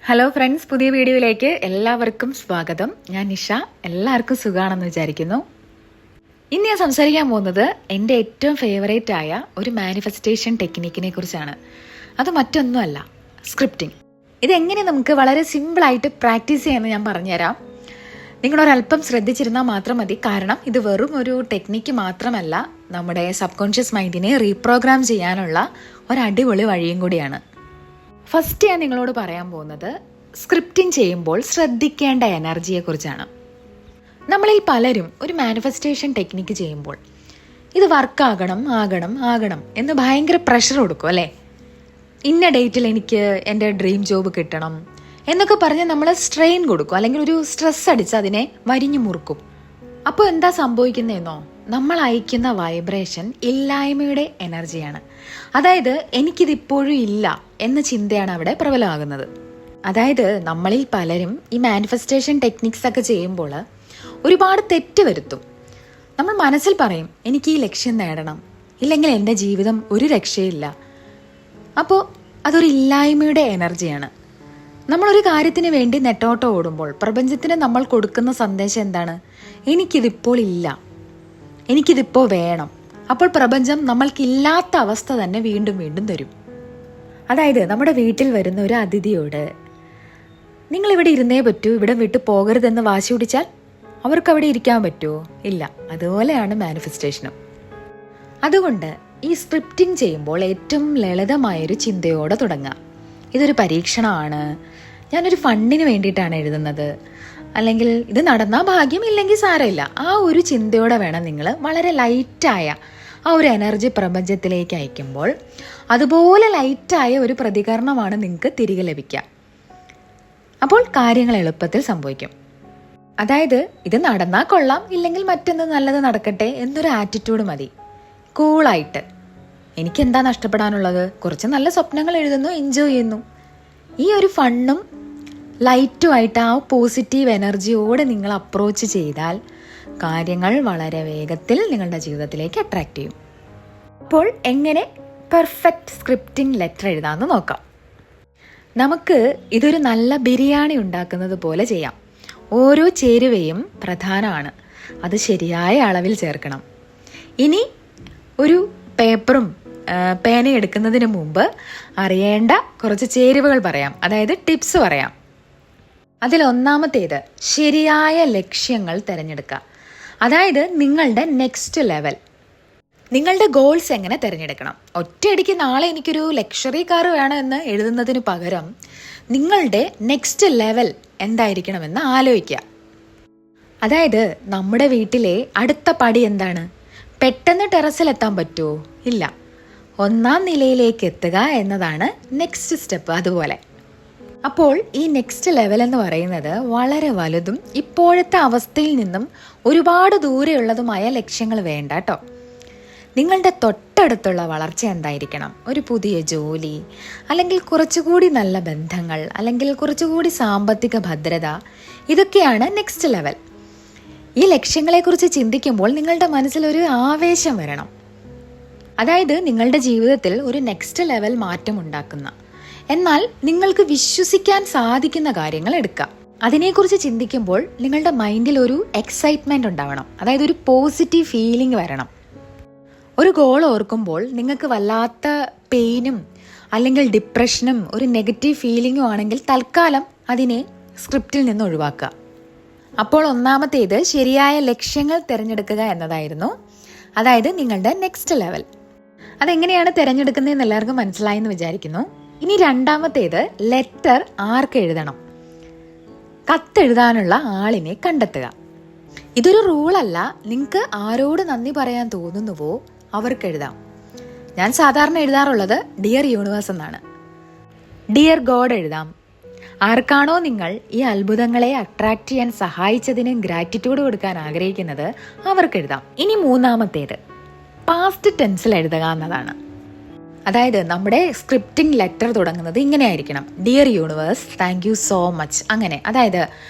Hello friends, പുതിയ വീഡിയോയിലേക്ക് എല്ലാവർക്കും സ്വാഗതം. ഞാൻ നിഷ. എല്ലാവർക്കും സുഖമാണെന്ന് വിചാരിക്കുന്നു. ഇന്ന് ഞാൻ സംസാരിക്കാൻ പോകുന്നത് എൻ്റെ ഏറ്റവും ഫേവറേറ്റ് ആയ ഒരു മാനിഫെസ്റ്റേഷൻ ടെക്നിക്കിനെ കുറിച്ചാണ്. അത് മറ്റൊന്നുമല്ല, സ്ക്രിപ്റ്റിംഗ്. ഇതെങ്ങനെ നമുക്ക് വളരെ സിമ്പിളായിട്ട് പ്രാക്ടീസ് ചെയ്യാമെന്ന് ഞാൻ പറഞ്ഞുതരാം. നിങ്ങളൊരല്പം ശ്രദ്ധിച്ചിരുന്നാൽ മാത്രം മതി. കാരണം ഇത് വെറും ഒരു ടെക്നിക്ക് മാത്രമല്ല, നമ്മുടെ സബ് കോൺഷ്യസ് മൈൻഡിനെ റീപ്രോഗ്രാം ചെയ്യാനുള്ള ഒരു അടിപൊളി വഴിയും കൂടിയാണ്. ഫസ്റ്റ് ഞാൻ നിങ്ങളോട് പറയാൻ പോകുന്നത് സ്ക്രിപ്റ്റിംഗ് ചെയ്യുമ്പോൾ ശ്രദ്ധിക്കേണ്ട എനർജിയെക്കുറിച്ചാണ്. നമ്മളിൽ പലരും ഒരു മാനിഫെസ്റ്റേഷൻ ടെക്നിക്ക് ചെയ്യുമ്പോൾ ഇത് വർക്കാകണം ആകണം എന്ന് ഭയങ്കര പ്രഷർ കൊടുക്കും അല്ലേ. ഇന്ന ഡേറ്റിൽ എനിക്ക് എൻ്റെ ഡ്രീം ജോബ് കിട്ടണം എന്നൊക്കെ പറഞ്ഞ് നമ്മൾ സ്ട്രെയിൻ കൊടുക്കും, അല്ലെങ്കിൽ ഒരു സ്ട്രെസ് അടിച്ച് അതിനെ വരിഞ്ഞു മുറുക്കും. അപ്പോൾ എന്താ സംഭവിക്കുന്നതെന്നോ, നമ്മൾ അയക്കുന്ന വൈബ്രേഷൻ ഇല്ലായ്മയുടെ എനർജിയാണ്. അതായത് എനിക്കിതിപ്പോഴും ഇല്ല എന്ന ചിന്തയാണ് അവിടെ പ്രബലമാകുന്നത്. അതായത് നമ്മളിൽ പലരും ഈ മാനിഫെസ്റ്റേഷൻ ടെക്നിക്സ് ഒക്കെ ചെയ്യുമ്പോൾ ഒരുപാട് തെറ്റ് വരുത്തും. നമ്മൾ മനസ്സിൽ പറയും, എനിക്ക് ഈ ലക്ഷ്യം നേടണം, ഇല്ലെങ്കിൽ എൻ്റെ ജീവിതം ഒരു രക്ഷയില്ല. അപ്പോൾ അതൊരു ഇല്ലായ്മയുടെ എനർജിയാണ്. നമ്മളൊരു കാര്യത്തിന് വേണ്ടി നെട്ടോട്ടം ഓടുമ്പോൾ പ്രപഞ്ചത്തിന് നമ്മൾ കൊടുക്കുന്ന സന്ദേശം എന്താണ്? എനിക്കിതിപ്പോൾ ഇല്ല, എനിക്കിതിപ്പോൾ വേണം. അപ്പോൾ പ്രപഞ്ചം നമ്മൾക്കില്ലാത്ത അവസ്ഥ തന്നെ വീണ്ടും വീണ്ടും തരും. അതായത് നമ്മുടെ വീട്ടിൽ വരുന്ന ഒരു അതിഥിയോട് നിങ്ങളിവിടെ ഇരുന്നേ പറ്റൂ, ഇവിടെ വിട്ടു പോകരുതെന്ന് വാശി പിടിച്ചാൽ അവർക്ക് അവിടെ ഇരിക്കാൻ പറ്റുമോ? ഇല്ല. അതുപോലെയാണ് മാനിഫെസ്റ്റേഷനും. അതുകൊണ്ട് ഈ സ്ക്രിപ്റ്റിംഗ് ചെയ്യുമ്പോൾ ഏറ്റവും ലളിതമായൊരു ചിന്തയോടെ തുടങ്ങുക. ഇതൊരു പരീക്ഷണമാണ്, ഞാനൊരു ഫണ്ടിന് വേണ്ടിയിട്ടാണ് എഴുതുന്നത്, അല്ലെങ്കിൽ ഇത് നടന്നാൽ ഭാഗ്യം, ഇല്ലെങ്കിൽ സാരമില്ല. ആ ഒരു ചിന്തയോടെ വേണം നിങ്ങൾ വളരെ ലൈറ്റായ ആ ഒരു എനർജി പ്രപഞ്ചത്തിലേക്ക് അയക്കുമ്പോൾ അതുപോലെ ലൈറ്റായ ഒരു പ്രതികരണമാണ് നിങ്ങൾക്ക് തിരികെ ലഭിക്കുക. അപ്പോൾ കാര്യങ്ങൾ എളുപ്പത്തിൽ സംഭവിക്കും. അതായത് ഇത് നടന്നാൽ കൊള്ളാം, ഇല്ലെങ്കിൽ മറ്റൊന്ന് നല്ലത് നടക്കട്ടെ എന്നൊരു ആറ്റിറ്റ്യൂഡ് മതി. കൂളായിട്ട്, എനിക്കെന്താ നഷ്ടപ്പെടാനുള്ളത്, കുറച്ച് നല്ല സ്വപ്നങ്ങൾ എഴുതുന്നു, എൻജോയ് ചെയ്യുന്നു. ഈ ഒരു ഫണ്ണും ലൈറ്റുമായിട്ട് ആ പോസിറ്റീവ് എനർജിയോടെ നിങ്ങൾ അപ്രോച്ച് ചെയ്താൽ കാര്യങ്ങൾ വളരെ വേഗത്തിൽ നിങ്ങളുടെ ജീവിതത്തിലേക്ക് അട്രാക്റ്റ് ചെയ്യും. അപ്പോൾ എങ്ങനെ പെർഫെക്റ്റ് സ്ക്രിപ്റ്റിംഗ് ലെറ്റർ എഴുതാമെന്ന് നോക്കാം. നമുക്ക് ഇതൊരു നല്ല ബിരിയാണി ഉണ്ടാക്കുന്നത് പോലെ ചെയ്യാം. ഓരോ ചേരുവയും പ്രധാനമാണ്, അത് ശരിയായ അളവിൽ ചേർക്കണം. ഇനി ഒരു പേപ്പറും പേനയും എടുക്കുന്നതിന് മുമ്പ് അറിയേണ്ട കുറച്ച് ചേരുവകൾ പറയാം, അതായത് ടിപ്സ് പറയാം. അതിലൊന്നാമത്തേത് ശരിയായ ലക്ഷ്യങ്ങൾ തിരഞ്ഞെടുക്കുക. അതായത് നിങ്ങളുടെ നെക്സ്റ്റ് ലെവൽ, നിങ്ങളുടെ ഗോൾസ് എങ്ങനെ തിരഞ്ഞെടുക്കണം. ഒറ്റയടിക്ക് നാളെ എനിക്കൊരു ലക്ഷറി കാർ വേണമെന്ന് എഴുതുന്നതിന് പകരം നിങ്ങളുടെ നെക്സ്റ്റ് ലെവൽ എന്തായിരിക്കണമെന്ന് ആലോചിക്കുക. അതായത് നമ്മുടെ വീട്ടിലെ അടുത്ത പടി എന്താണ്? പെട്ടെന്ന് ടെറസിലെത്താൻ പറ്റുമോ? ഇല്ല. 1ാം നിലയിലേക്ക് എത്തുക എന്നതാണ് നെക്സ്റ്റ് സ്റ്റെപ്പ്. അതുപോലെ അപ്പോൾ ഈ നെക്സ്റ്റ് ലെവൽ എന്ന് പറയുന്നത് വളരെ വലുതും ഇപ്പോഴത്തെ അവസ്ഥയിൽ നിന്നും ഒരുപാട് ദൂരെയുള്ളതുമായ ലക്ഷ്യങ്ങൾ വേണ്ട കേട്ടോ. നിങ്ങളുടെ തൊട്ടടുത്തുള്ള വളർച്ച എന്തായിരിക്കണം? ഒരു പുതിയ ജോലി, അല്ലെങ്കിൽ കുറച്ചുകൂടി നല്ല ബന്ധങ്ങൾ, അല്ലെങ്കിൽ കുറച്ചുകൂടി സാമ്പത്തിക ഭദ്രത. ഇതൊക്കെയാണ് നെക്സ്റ്റ് ലെവൽ. ഈ ലക്ഷ്യങ്ങളെക്കുറിച്ച് ചിന്തിക്കുമ്പോൾ നിങ്ങളുടെ മനസ്സിലൊരു ആവേശം വരണം. അതായത് നിങ്ങളുടെ ജീവിതത്തിൽ ഒരു നെക്സ്റ്റ് ലെവൽ മാറ്റം ഉണ്ടാക്കുന്ന, എന്നാൽ നിങ്ങൾക്ക് വിശ്വസിക്കാൻ സാധിക്കുന്ന കാര്യങ്ങൾ എടുക്കാം. അതിനെക്കുറിച്ച് ചിന്തിക്കുമ്പോൾ നിങ്ങളുടെ മൈൻഡിൽ ഒരു എക്സൈറ്റ്മെന്റ് ഉണ്ടാവണം, അതായത് ഒരു പോസിറ്റീവ് ഫീലിംഗ് വരണം. ഒരു ഗോൾ ഓർക്കുമ്പോൾ നിങ്ങൾക്ക് വല്ലാത്ത പെയിനും അല്ലെങ്കിൽ ഡിപ്രഷനും ഒരു നെഗറ്റീവ് ഫീലിംഗും ആണെങ്കിൽ തൽക്കാലം അതിനെ സ്ക്രിപ്റ്റിൽ നിന്ന് ഒഴിവാക്കുക. അപ്പോൾ ഒന്നാമത്തേത് ശരിയായ ലക്ഷ്യങ്ങൾ തിരഞ്ഞെടുക്കുക എന്നതായിരുന്നു. അതായത് നിങ്ങളുടെ നെക്സ്റ്റ് ലെവൽ. അതെങ്ങനെയാണ് തിരഞ്ഞെടുക്കുന്നതെന്ന് എല്ലാവർക്കും മനസ്സിലായെന്ന് വിചാരിക്കുന്നു. ഇനി രണ്ടാമത്തേത് ലെറ്റർ ആർക്ക് എഴുതണം? കത്തെഴുതാനുള്ള ആളിനെ കണ്ടെത്തുക. ഇതൊരു റൂളല്ല, നിങ്ങൾക്ക് ആരോട് നന്ദി പറയാൻ തോന്നുന്നുവോ അവർക്ക് എഴുതാം. ഞാൻ സാധാരണ എഴുതാറുള്ളത് ഡിയർ യൂണിവേഴ്സ് എന്നാണ്. ഡിയർ ഗോഡ് എഴുതാം. ആർക്കാണോ നിങ്ങൾ ഈ അത്ഭുതങ്ങളെ അട്രാക്ട് ചെയ്യാൻ സഹായിച്ചതിന് ഗ്രാറ്റിറ്റ്യൂഡ് കൊടുക്കാൻ ആഗ്രഹിക്കുന്നത് അവർക്ക് എഴുതാം. ഇനി മൂന്നാമത്തേത് പാസ്റ്റ് ടെൻസിൽ എഴുതുക എന്നതാണ്. അതായത് നമ്മുടെ സ്ക്രിപ്റ്റിംഗ് ലെറ്റർ തുടങ്ങുന്നത് ഇങ്ങനെ ആയിരിക്കണം: dear universe, thank you so much. അങ്ങനെ, അതായത്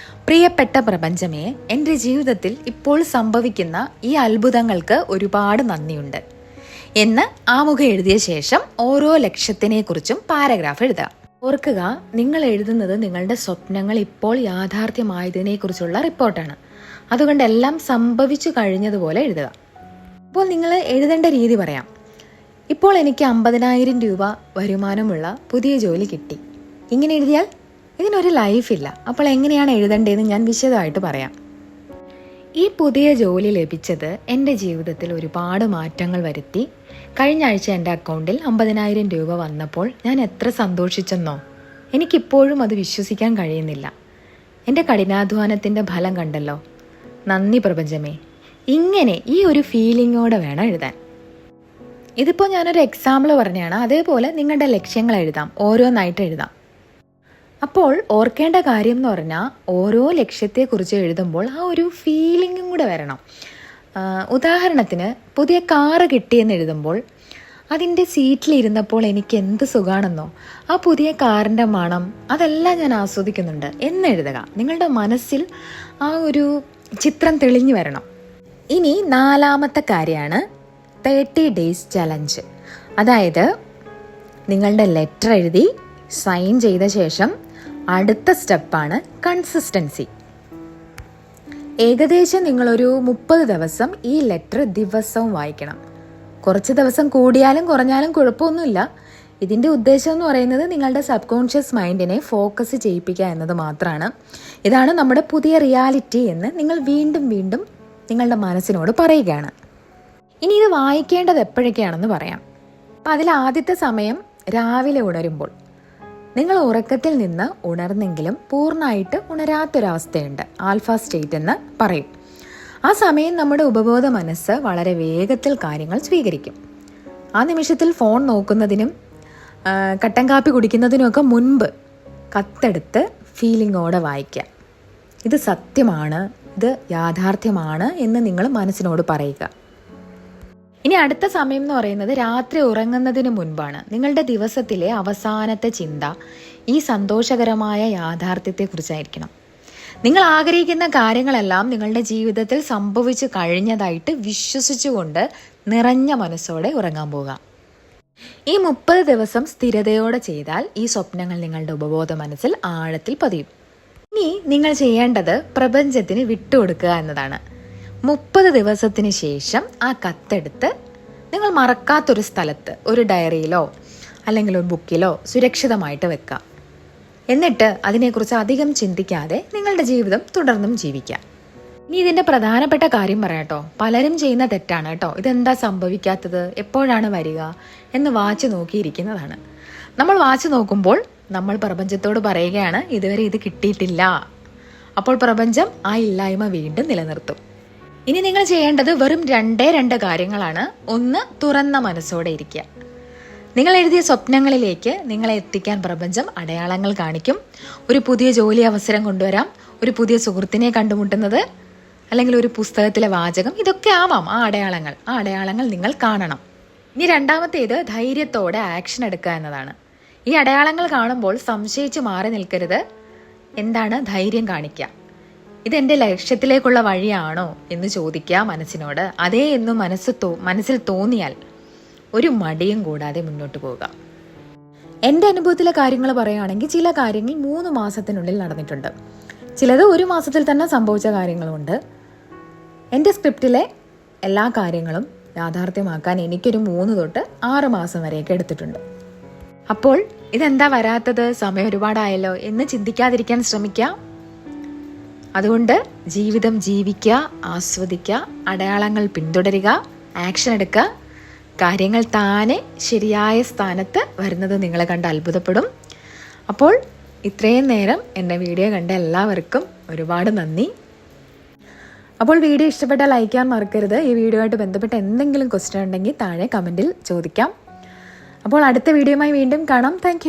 പ്രിയപ്പെട്ട പ്രപഞ്ചമേ, എൻ്റെ ജീവിതത്തിൽ ഇപ്പോൾ സംഭവിക്കുന്ന ഈ അത്ഭുതങ്ങൾക്ക് ഒരുപാട് നന്ദിയുണ്ട് എന്ന് ആമുഖം എഴുതിയ ശേഷം ഓരോ ലക്ഷ്യത്തിനെ കുറിച്ചും പാരഗ്രാഫ് എഴുതുക. ഓർക്കുക, നിങ്ങൾ എഴുതുന്നത് നിങ്ങളുടെ സ്വപ്നങ്ങൾ ഇപ്പോൾ യാഥാർത്ഥ്യമായതിനെക്കുറിച്ചുള്ള റിപ്പോർട്ടാണ്. അതുകൊണ്ട് എല്ലാം സംഭവിച്ചു കഴിഞ്ഞതുപോലെ എഴുതുക. ഇപ്പോൾ നിങ്ങൾ എഴുതേണ്ട രീതി പറയാം. ഇപ്പോൾ എനിക്ക് 50,000 രൂപ വരുമാനമുള്ള പുതിയ ജോലി കിട്ടി. ഇങ്ങനെ എഴുതിയാൽ ഇതിനൊരു ലൈഫില്ല. അപ്പോൾ എങ്ങനെയാണ് എഴുതേണ്ടതെന്ന് ഞാൻ വിശദമായിട്ട് പറയാം. ഈ പുതിയ ജോലി ലഭിച്ചത് എൻ്റെ ജീവിതത്തിൽ ഒരുപാട് മാറ്റങ്ങൾ വരുത്തി. കഴിഞ്ഞ ആഴ്ച എൻ്റെ അക്കൗണ്ടിൽ 50,000 രൂപ വന്നപ്പോൾ ഞാൻ എത്ര സന്തോഷിച്ചെന്നോ. എനിക്കിപ്പോഴും അത് വിശ്വസിക്കാൻ കഴിയുന്നില്ല. എൻ്റെ കഠിനാധ്വാനത്തിൻ്റെ ഫലം കണ്ടല്ലോ. നന്ദി പ്രപഞ്ചമേ. ഇങ്ങനെ ഈ ഒരു ഫീലിങ്ങോടെ വേണം എഴുതാൻ. ഇതിപ്പോൾ ഞാനൊരു എക്സാമ്പിൾ പറഞ്ഞാണ്. അതേപോലെ നിങ്ങളുടെ ലക്ഷ്യങ്ങൾ എഴുതാം, ഓരോന്നായിട്ട് എഴുതാം. അപ്പോൾ ഓർക്കേണ്ട കാര്യം എന്ന് പറഞ്ഞാൽ, ഓരോ ലക്ഷ്യത്തെക്കുറിച്ച് എഴുതുമ്പോൾ ആ ഒരു ഫീലിങ്ങും കൂടെ വരണം. ഉദാഹരണത്തിന്, പുതിയ കാറ് കിട്ടിയെന്ന് എഴുതുമ്പോൾ അതിൻ്റെ സീറ്റിലിരുന്നപ്പോൾ എനിക്ക് എന്ത് സുഖാണെന്നോ, ആ പുതിയ കാറിൻ്റെ മണം, അതെല്ലാം ഞാൻ ആസ്വദിക്കുന്നുണ്ട് എന്നെഴുതുക. നിങ്ങളുടെ മനസ്സിൽ ആ ഒരു ചിത്രം തെളിഞ്ഞു വരണം. ഇനി 4ാമത്തെ കാര്യമാണ് 30 days ചലഞ്ച്. അതായത് നിങ്ങളുടെ ലെറ്റർ എഴുതി സൈൻ ചെയ്ത ശേഷം അടുത്ത സ്റ്റെപ്പാണ് കൺസിസ്റ്റൻസി. ഏകദേശം നിങ്ങളൊരു 30 ദിവസം ഈ ലെറ്റർ ദിവസവും വായിക്കണം. കുറച്ച് ദിവസം കൂടിയാലും കുറഞ്ഞാലും കുഴപ്പമൊന്നുമില്ല. ഇതിൻ്റെ ഉദ്ദേശം എന്ന് പറയുന്നത് നിങ്ങളുടെ സബ് കോൺഷ്യസ് മൈൻഡിനെ ഫോക്കസ് ചെയ്യിപ്പിക്കുക എന്നത് മാത്രമാണ്. ഇതാണ് നമ്മുടെ പുതിയ റിയാലിറ്റി എന്ന് നിങ്ങൾ വീണ്ടും വീണ്ടും നിങ്ങളുടെ മനസ്സിനോട് പറയുകയാണ്. ഇനി ഇത് വായിക്കേണ്ടത് എപ്പോഴൊക്കെയാണെന്ന് പറയാം. അപ്പം അതിൽ ആദ്യത്തെ സമയം രാവിലെ ഉണരുമ്പോൾ. നിങ്ങൾ ഉറക്കത്തിൽ നിന്ന് ഉണർന്നെങ്കിലും പൂർണ്ണമായിട്ട് ഉണരാത്തൊരവസ്ഥയുണ്ട്, ആൽഫ സ്റ്റേറ്റ് എന്ന് പറയും. ആ സമയം നമ്മുടെ ഉപബോധ മനസ്സ് വളരെ വേഗത്തിൽ കാര്യങ്ങൾ സ്വീകരിക്കും. ആ നിമിഷത്തിൽ ഫോൺ നോക്കുന്നതിനും കട്ടൻ കാപ്പി കുടിക്കുന്നതിനുമൊക്കെ മുൻപ് കത്തെടുത്ത് ഫീലിങ്ങോടെ വായിക്കുക. ഇത് സത്യമാണ്, ഇത് യാഥാർത്ഥ്യമാണ് എന്ന് നിങ്ങൾ മനസ്സിനോട് പറയുക. ഇനി അടുത്ത സമയം എന്ന് പറയുന്നത് രാത്രി ഉറങ്ങുന്നതിന് മുൻപാണ്. നിങ്ങളുടെ ദിവസത്തിലെ അവസാനത്തെ ചിന്ത ഈ സന്തോഷകരമായ യാഥാർത്ഥ്യത്തെക്കുറിച്ചായിരിക്കണം. നിങ്ങൾ ആഗ്രഹിക്കുന്ന കാര്യങ്ങളെല്ലാം നിങ്ങളുടെ ജീവിതത്തിൽ സംഭവിച്ചു കഴിഞ്ഞതായിട്ട് വിശ്വസിച്ചുകൊണ്ട് നിറഞ്ഞ മനസ്സോടെ ഉറങ്ങാൻ പോകാം. ഈ 30 ദിവസം സ്ഥിരതയോടെ ചെയ്താൽ ഈ സ്വപ്നങ്ങൾ നിങ്ങളുടെ ഉപബോധ മനസ്സിൽ ആഴത്തിൽ പതിയും. ഇനി നിങ്ങൾ ചെയ്യേണ്ടത് പ്രപഞ്ചത്തിന് വിട്ടുകൊടുക്കുക എന്നതാണ്. 30 ദിവസത്തിന് ശേഷം ആ കത്തെടുത്ത് നിങ്ങൾ മറക്കാത്തൊരു സ്ഥലത്ത്, ഒരു ഡയറിയിലോ അല്ലെങ്കിൽ ഒരു ബുക്കിലോ സുരക്ഷിതമായിട്ട് വെക്കാം. എന്നിട്ട് അതിനെക്കുറിച്ച് അധികം ചിന്തിക്കാതെ നിങ്ങളുടെ ജീവിതം തുടർന്നും ജീവിക്കാം. ഇനി ഇതിൻ്റെ പ്രധാനപ്പെട്ട കാര്യം പറയാട്ടോ, പലരും ചെയ്യുന്ന തെറ്റാണ് കേട്ടോ. ഇതെന്താ സംഭവിക്കാത്തത്, എപ്പോഴാണ് വരിക എന്ന് വാച്ച് നോക്കിയിരിക്കുന്നതാണ്. നമ്മൾ വാച്ച് നോക്കുമ്പോൾ നമ്മൾ പ്രപഞ്ചത്തോട് പറയുകയാണ് ഇതുവരെ ഇത് കിട്ടിയിട്ടില്ല. അപ്പോൾ പ്രപഞ്ചം ആ ഇല്ലായ്മ വീണ്ടും നിലനിർത്തും. ഇനി നിങ്ങൾ ചെയ്യേണ്ടത് വെറും 2 കാര്യങ്ങളാണ്. ഒന്ന്, തുറന്ന മനസ്സോടെ ഇരിക്കുക. നിങ്ങൾ എഴുതിയ സ്വപ്നങ്ങളിലേക്ക് നിങ്ങളെ എത്തിക്കാൻ പ്രപഞ്ചം അടയാളങ്ങൾ കാണിക്കും. ഒരു പുതിയ ജോലി അവസരം കൊണ്ടുവരാം, ഒരു പുതിയ സുഹൃത്തിനെ കണ്ടുമുട്ടുന്നത്, അല്ലെങ്കിൽ ഒരു പുസ്തകത്തിലെ വാചകം, ഇതൊക്കെ ആവാം ആ അടയാളങ്ങൾ നിങ്ങൾ കാണണം. ഇനി 2ാമത്തേത് ധൈര്യത്തോടെ ആക്ഷൻ എടുക്കുക എന്നതാണ്. ഈ അടയാളങ്ങൾ കാണുമ്പോൾ സംശയിച്ച് മാറി നിൽക്കരുത്. എന്താണ് ധൈര്യം കാണിക്കുക. ഇതെൻ്റെ ലക്ഷ്യത്തിലേക്കുള്ള വഴിയാണോ എന്ന് ചോദിക്കുക മനസ്സിനോട്. അതേ എന്നും മനസ്സിൽ തോന്നിയാൽ ഒരു മടിയും കൂടാതെ മുന്നോട്ട് പോവുക. എൻ്റെ അനുഭവത്തിലെ കാര്യങ്ങൾ പറയുകയാണെങ്കിൽ ചില കാര്യങ്ങൾ 3 മാസത്തിനുള്ളിൽ നടന്നിട്ടുണ്ട്. ചിലത് 1 മാസത്തിൽ തന്നെ സംഭവിച്ച കാര്യങ്ങളുമുണ്ട്. എൻ്റെ സ്ക്രിപ്റ്റിലെ എല്ലാ കാര്യങ്ങളും യാഥാർത്ഥ്യമാക്കാൻ എനിക്കൊരു 3 തൊട്ട് 6 മാസം വരെയൊക്കെ എടുത്തിട്ടുണ്ട്. അപ്പോൾ ഇതെന്താ വരാത്തത്, സമയം ഒരുപാടായല്ലോ എന്ന് ചിന്തിക്കാതിരിക്കാൻ ശ്രമിക്കുക. അതുകൊണ്ട് ജീവിതം ജീവിക്കുക, ആസ്വദിക്കുക, അടയാളങ്ങൾ പിന്തുടരുക, ആക്ഷൻ എടുക്കുക. കാര്യങ്ങൾ താനെ ശരിയായ സ്ഥാനത്ത് വരുന്നത് നിങ്ങളെ കണ്ട് അത്ഭുതപ്പെടും. അപ്പോൾ ഇത്രയും നേരം എൻ്റെ വീഡിയോ കണ്ട എല്ലാവർക്കും ഒരുപാട് നന്ദി. അപ്പോൾ വീഡിയോ ഇഷ്ടപ്പെട്ടാൽ ലൈക്ക് ചെയ്യാൻ മറക്കരുത്. ഈ വീഡിയോ ആയിട്ട് ബന്ധപ്പെട്ട എന്തെങ്കിലും ക്വസ്റ്റ്യൻ ഉണ്ടെങ്കിൽ താഴെ കമൻറ്റിൽ ചോദിക്കാം. അപ്പോൾ അടുത്ത വീഡിയോയുമായി വീണ്ടും കാണാം. താങ്ക്